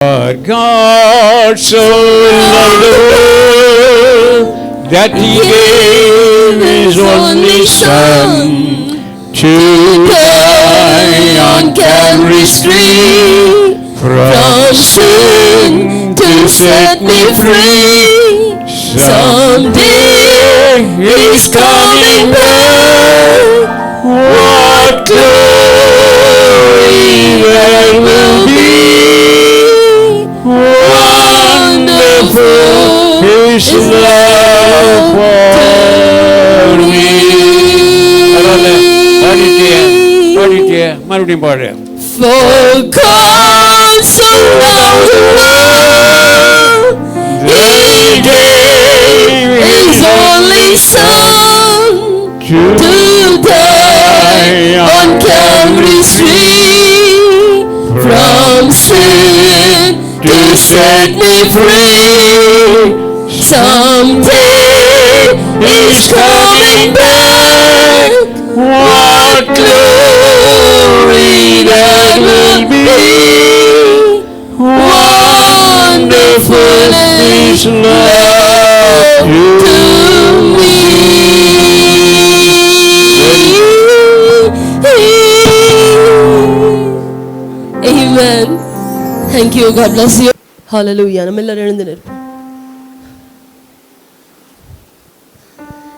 For God so loved the world that He gave His only Son to die on Calvary's tree from sin to set me free. Someday He's coming back. What glory that will be! Wonderful His love for me. பாடிட்டிய மறுபடியும் பாடு. For God so loved the world, He gave His only Son to die on Calvary's tree from sin to set me free. Someday He's coming back. What glory that will be! Wonderful His love to me. Amen. Thank you. God bless you. Hallelujah. நம்ம எல்லாரும் எழுந்து நிற்போம்.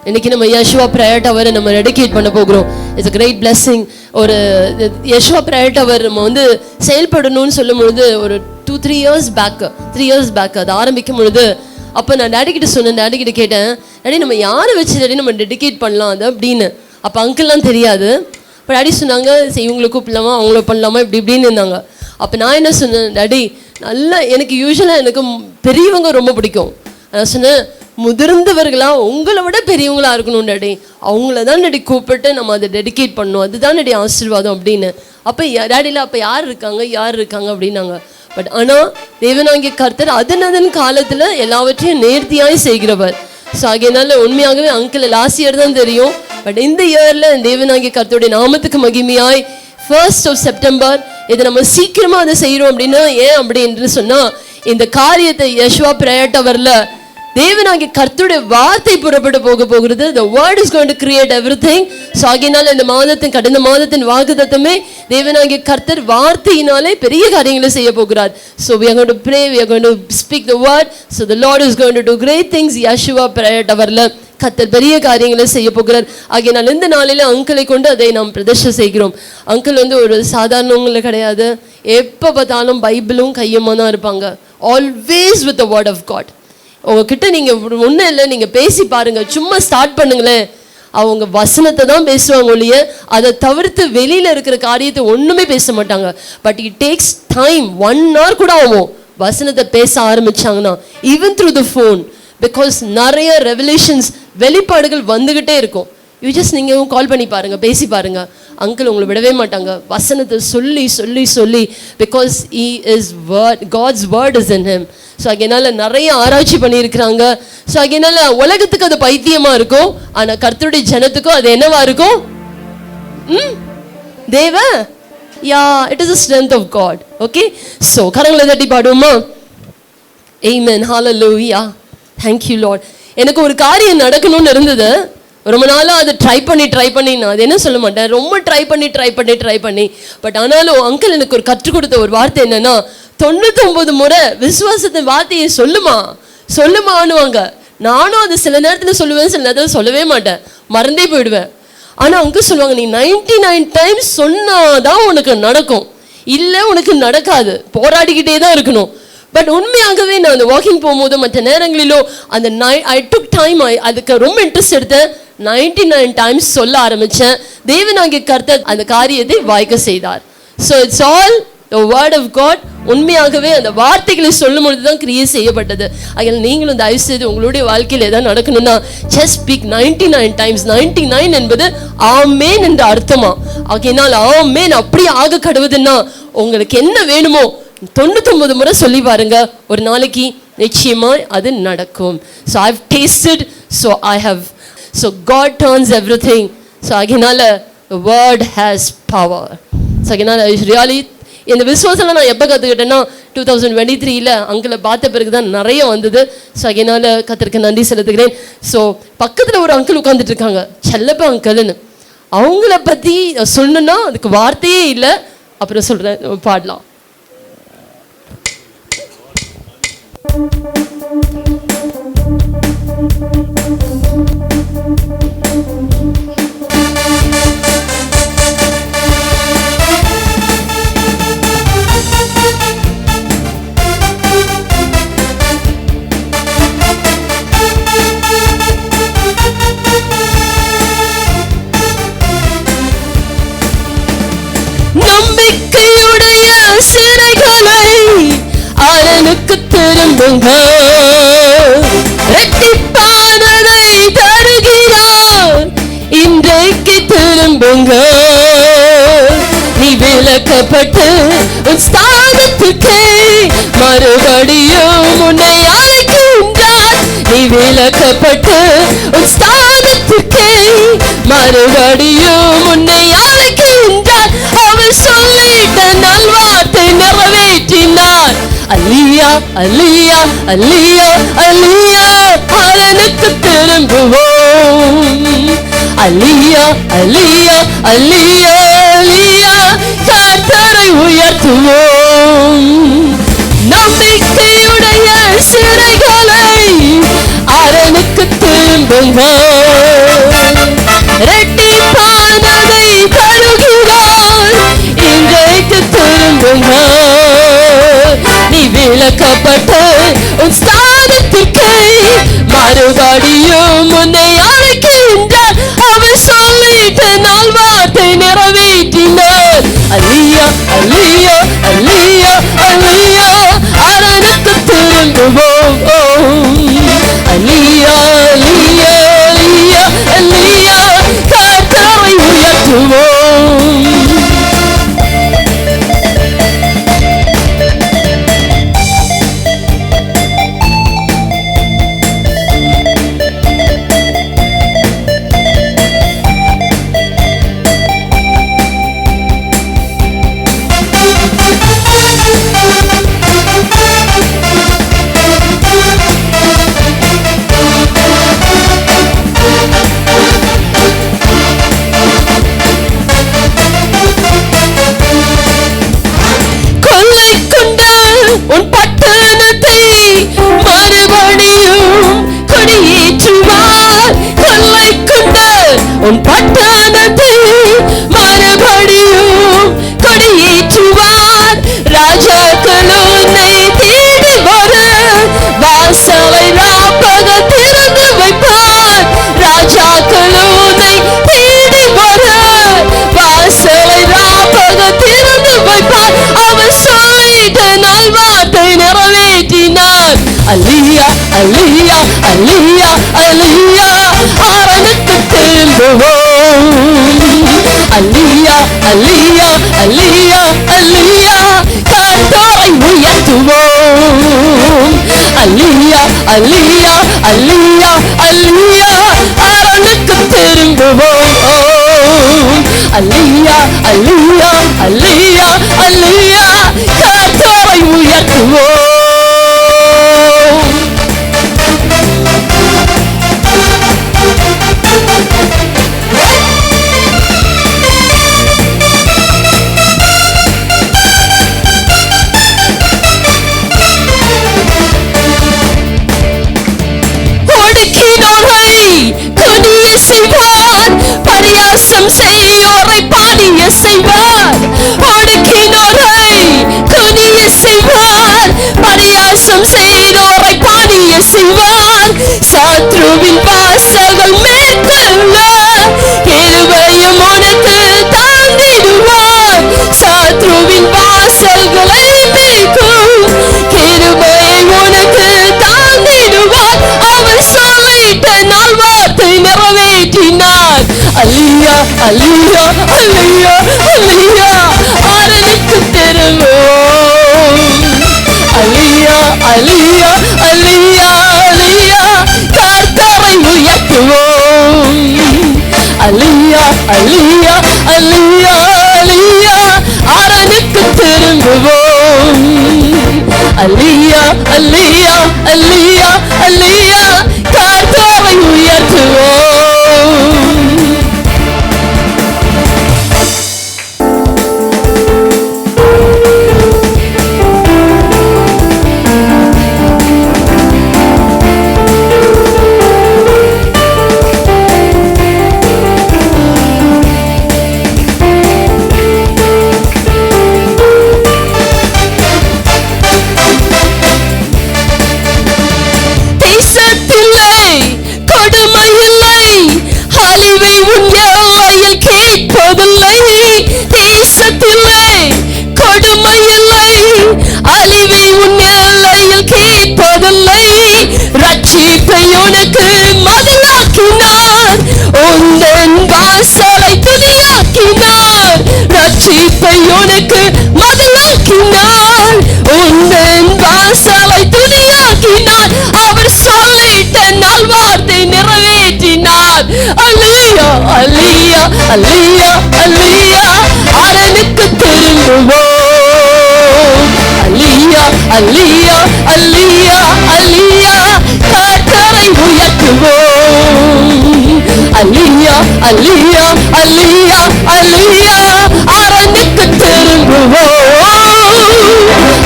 இன்னைக்கு நம்ம Yeshua prayer tower நம்ம dedicate பண்ண போகிறோம். It's a great blessing. ஒரு யெஷுவா பிரேயர் டவர் நம்ம வந்து செயல்படணும்னு சொல்லும்பொழுது ஒரு 3 years பேக் அது ஆரம்பிக்கும் பொழுது அப்போ நான் டேடி கிட்ட சொன்னேன். டேடி கிட்ட கேட்டேன், டேடி நம்ம யாரை வச்சு டேடி நம்ம டெடிகேட் பண்ணலாம் அது அப்படின்னு. அப்போ அங்கிள்லாம் தெரியாது. இப்போ டேடி சொன்னாங்க, சரி இவங்களை கூப்பிடலாமா அவங்கள பண்ணலாமா இப்படின்னு இருந்தாங்க. அப்போ நான் என்ன சொன்னேன், டேடி நல்லா எனக்கு யூஸ்வலாக எனக்கு பெரியவங்க ரொம்ப பிடிக்கும். நான் சொன்னேன், முதிர்ந்தவர்களாக உங்களை விட பெரியவங்களாக இருக்கணும் டேடி, அவங்கள தான் டேடி கூப்பிட்டு நம்ம அதை டெடிகேட் பண்ணணும், அதுதான் டேடி ஆசீர்வாதம் அப்படின்னு. அப்போ டேடியில் அப்போ யார் இருக்காங்க அப்படின்னாங்க. பட் ஆனால் தேவனாகிய கர்த்தர் அதன் காலத்தில் எல்லாவற்றையும் நேர்த்தியாய் செய்கிறவர். ஸோ ஆகையினால உண்மையாகவே அங்கிள் லாஸ்ட் இயர் தான் தெரியும். பட் இந்த இயரில் தேவனாகிய கர்த்தருடைய நாமத்துக்கு மகிமையாய் 1st of September இதை நம்ம சீக்கிரமாக அதை செய்கிறோம் அப்படின்னா ஏன் அப்படின்னு சொன்னால், இந்த காரியத்தை யெஷுவா பிரேயர் டவரில் தேவனாகிய கர்த்தருடைய வார்த்தை புறப்பட்டு போகிறது. The word is going to create everything. So ஆகையினால இந்த மாதத்தின் கடந்த மாதத்தின் வாக்குத்தத்தமே தேவனாகிய கர்த்தர் வார்த்தையினாலே பெரிய காரியங்களை செய்ய போகிறார். So we are going to pray, we are going to speak the word. So the Lord is going to do great things. Yeshua prayer டவர்ல கர்த்தர் பெரிய காரியங்களை செய்ய போகிறார். ஆகையினால் இந்த நாளில் அங்கிளை கொண்டு அதை நாம் பிரதிஷ்டை செய்கிறோம். அங்கிள் வந்து ஒரு சாதாரணவங்கள கிடையாது. எப்போ பார்த்தாலும் பைபிளும் கையுமா தான் இருப்பாங்க. Always with the word of God. உங்ககிட்ட நீங்கள் ஒன்றும் இல்லை, நீங்கள் பேசி பாருங்கள், சும்மா ஸ்டார்ட் பண்ணுங்களேன். அவங்க வசனத்தை தான் பேசுவாங்க ஒழிய அதை தவிர்த்து வெளியில் இருக்கிற காரியத்தை ஒன்றுமே பேச மாட்டாங்க. But it takes time, 1 hour கூட ஆகும் வசனத்தை பேச ஆரம்பித்தாங்கன்னா, even through the phone. Because நிறைய ரெவலேஷன்ஸ் வெளிப்பாடுகள் வந்துக்கிட்டே இருக்கும். யூ ஜஸ்ட் நீங்கள் கால் பண்ணி பாருங்கள், பேசி பாருங்கள், அங்கிள் உங்களை விடவே மாட்டாங்க. வசனத்தை சொல்லி சொல்லி சொல்லி, because he is word, God's word is in him. So அதனால நிறைய ஆராய்ச்சி பண்ணியிருக்கிறாங்க. ஸோ அதனால உலகத்துக்கு அது பைத்தியமாக இருக்கும், ஆனால் கர்த்தருடைய ஜனத்துக்கும் அது என்னவா இருக்கும்? தேவ yeah it is a strength of God. Okay, so கரங்களை தட்டி பாடுவோமா? Amen. Hallelujah. Thank you Lord. எனக்கு ஒரு காரியம் நடக்கணும்னு இருந்தது. ரொம்ப நாளாக அதை ட்ரை பண்ணி நான் அது என்ன சொல்ல மாட்டேன், ரொம்ப ட்ரை பண்ணி பட் ஆனாலும் அங்கிள் எனக்கு ஒரு கற்றுக் கொடுத்த ஒரு வார்த்தை என்னன்னா, 99 முறை விசுவாசத்தின் வார்த்தையை சொல்லுமான்னுவாங்க. நானும் அது சில நேரத்தில் சொல்லுவேன், சில நேரத்தில் சொல்லவே மாட்டேன், மறந்தே போயிடுவேன். ஆனால் அங்கிள் சொல்லுவாங்க, நீ 99 times சொன்னாதான் உனக்கு நடக்கும், இல்லை உனக்கு நடக்காது, போராடிக்கிட்டே தான் இருக்கணும். பட் உண்மையாகவே நான் அந்த வாக்கிங் போகும்போது மற்ற நேரங்களிலோ அந்த ஐ டுக் டைம், அதுக்கு ரொம்ப இன்ட்ரெஸ்ட் எடுத்தேன். 99 times சொல்ல ஆரம்பித்தேன். தேவனாகிய கர்த்தர் அந்த காரியத்தை வாய்க்க செய்தார். So it's all the word of God. உண்மையாகவே அந்த வார்த்தைகளை சொல்லும் பொழுது தான் கிரியை செய்யப்பட்டது. அதில் நீங்களும் தயவு செய்து உங்களுடைய வாழ்க்கையில் எதாவது நடக்கணும்னா just speak 99 times. 99 என்பது ஆமேன் என்ற அர்த்தமா. ஆகையினால் ஆமேன் அப்படி ஆக கடவுதுன்னா உங்களுக்கு என்ன வேணுமோ 99 முறை சொல்லி பாருங்க, ஒரு நாளைக்கு நிச்சயமாய் அது நடக்கும். So I've tasted, so God turns everything. So ஆகையினால the word has power. So ஆகையினால really இந்த விசுவாசம்லாம் நான் எப்போ கற்றுக்கிட்டேன்னா 2023 அங்கிளை பார்த்த பிறகு தான் நிறைய வந்தது. ஸோ அதனால் கர்த்தருக்கு நன்றி செலுத்துகிறேன். ஸோ பக்கத்தில் ஒரு அங்கிள் உட்காந்துட்டு இருக்காங்க, செல்லப்பா அங்கிள்னு. அவங்கள பற்றி சொல்லணுன்னா அதுக்கு வார்த்தையே இல்லை. அப்புறம் சொல்கிறேன், பாடலாம். நம்பிக்கையுடைய சிறைகளை அரணுக்கு திரும்புங்க, இரட்டிப்பானதை தருகிறார், இன்றைக்கு திரும்புங்க. நீ விலக்கப்பட்டு உன் ஸ்தானத்துக்கு மறுபடியும் உன்னை அழைக்கின்றார். நீ விலக்கப்பட்டு உன் ஸ்தானத்துக்கு மறுபடியும் உன்னை அழைக்கின்றார். அவர் சொல்லிட்ட நல்வார்த்தை நிறைவேற்றினார். அல்லியா அல்லியா அல்லியா அல்லியா, அரணுக்கு திரும்புவோம். அல்லியா அல்லியா அல்லியா அல்லியா, கர்த்தரை உயர்த்துவோம். நம்பிக்கையுடைய சிறைகளை அரணுக்கு திரும்புங்க, இரட்டிப்பானதை தருகிறார், இன்றைக்கு திரும்புங்க. நீ விலக்கப்பட்டு உன் ஸ்தானத்துக்கு மறுபடியும் உன்னை அழைக்கின்றார். அவர் சொல்லிட்ட நாள் வார்த்தை நிறைவேற்றினார். அல்லியா அல்லியா அல்லியா அல்லியா, அரணுக்கு திரும்புவோம். அல்லியா அல்லியா அல்லியா அல்லியா, கர்த்தரை உயர்த்துவோம். உன் பட்டணத்தை மறுபடியும் கொடியேற்றுவார். கொள்ளை கொண்ட உன் பட்டணத்தை மறுபடியும் கொடியேற்றுவார். ராஜாக்கள் உன்னை தேடி வர வாசலை ராப்பக திறந்து வைப்பார். ராஜாக்கள் உன்னை தேடி வர வாசலை ராப்பக திறந்து வைப்பார். அவர் சொல்லிட்ட நல்வார்த்தை நிறைவேற்றினார். அல்லியா அல்லியா அல்லியா அல்லியா, அரணுக்கு திரும்புவோம். அல்லியா அல்லியா அல்லியா அல்லியா, கர்த்தரை உயர்த்துவோம். அல்லியா அல்லியா அல்லியா அல்லியா, அரணுக்கு திரும்புவோம். அல்லியா அல்லியா அல்லியா அல்லியா, கர்த்தரை உயர்த்துவோம். ஒடுக்கினோரை குனிய செய்வார், பரியாசம் செய்யோரை பாடிய செய்வார். ஒடுக்கினோரை குனிய செய்வார், பரியாசம் செய்தோரை பாடிய செய்வார். சத்ருவின் வாசல்கள் மேற்கொள்ள கிருபையும் உனக்கு தாண்டிடுவார். சத்ருவின் வாசல்களை மேற்கும் கிருபையை உனக்கு தாண்டிடுவார். அவர் சொல்லிட்ட நாள் வார்த்தை நிறைவேற்றினார். அல்லியா அல்லியா அல்லியா அல்லியா, அரணுக்கு திரும்புவோம். அல்லியா அல்லியா அல்லியா அல்லியா, கர்த்தரை உயர்த்துவோம். அல்லியா அல்லியா அல்லியா அல்லியா, அரணுக்கு திரும்புவோம். அல்லேலூயா அல்லேலூயா அல்லேலூயா அல்லேலூயா, கர்த்தரை உயர்த்துவோம். ரட்சிப்பை உனக்கு மதிலாக்கினார், உந்தன் வாசலை துதியாக்கினார். ரட்சிப்பை உனக்கு மதிலாக்கினார், உந்தன் வாசலை துதியாக்கினார். அவர் சொல்லிட்ட நல்வார்த்தை நிறைவேற்றினார். அல்லேலூயா அல்லேலூயா அல்லேலூயா அல்லேலூயா, அரணுக்கு திரும்புவோம். அல்லேலூயா அல்லேலூயா அல்லேலூயா அல்லேலூயா, கர்த்தரை உயர்த்துவோம். அல்லேலூயா அல்லேலூயா அல்லேலூயா அல்லேலூயா, அரணுக்கு திரும்புவோம்.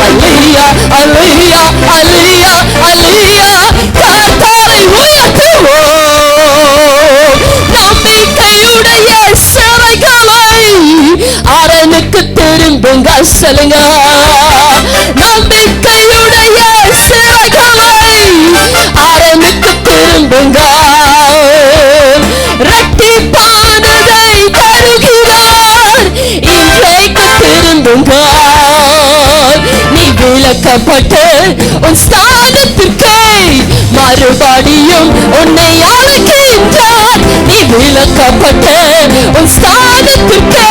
அல்லேலூயா அல்லேலூயா அல்லேலூயா அல்லேலூயா, கர்த்தரை உயர்த்துவோம். நம்பிக்கையுடைய சிறைகளை அரணுக்கு திரும்புங்க. சொல்லுங்க, நம்பிக்கையுடைய சிறைகளை அரணுக்கு திரும்புங்க. இரட்டிப்பானதை தருகிறார், இன்றைக்கு திரும்புங்க. நீ விலக்கப்பட்டு உன் ஸ்தானத்திற்கு மறுபடியும் உன்னை அழைக்கின்றார். நீ விலக்கப்பட்டு உன் ஸ்தானத்திற்கு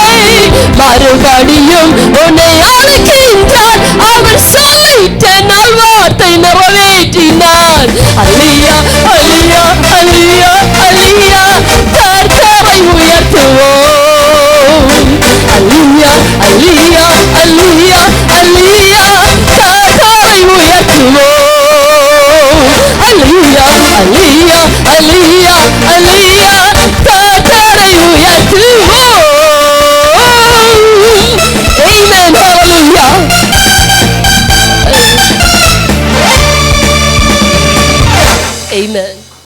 மறுபடியும் உன்னை அழைக்கின்றார். அவர் சொல்லிட்ட நல்வார்த்தை நிறைவேற்றினார். அல்லேலூயா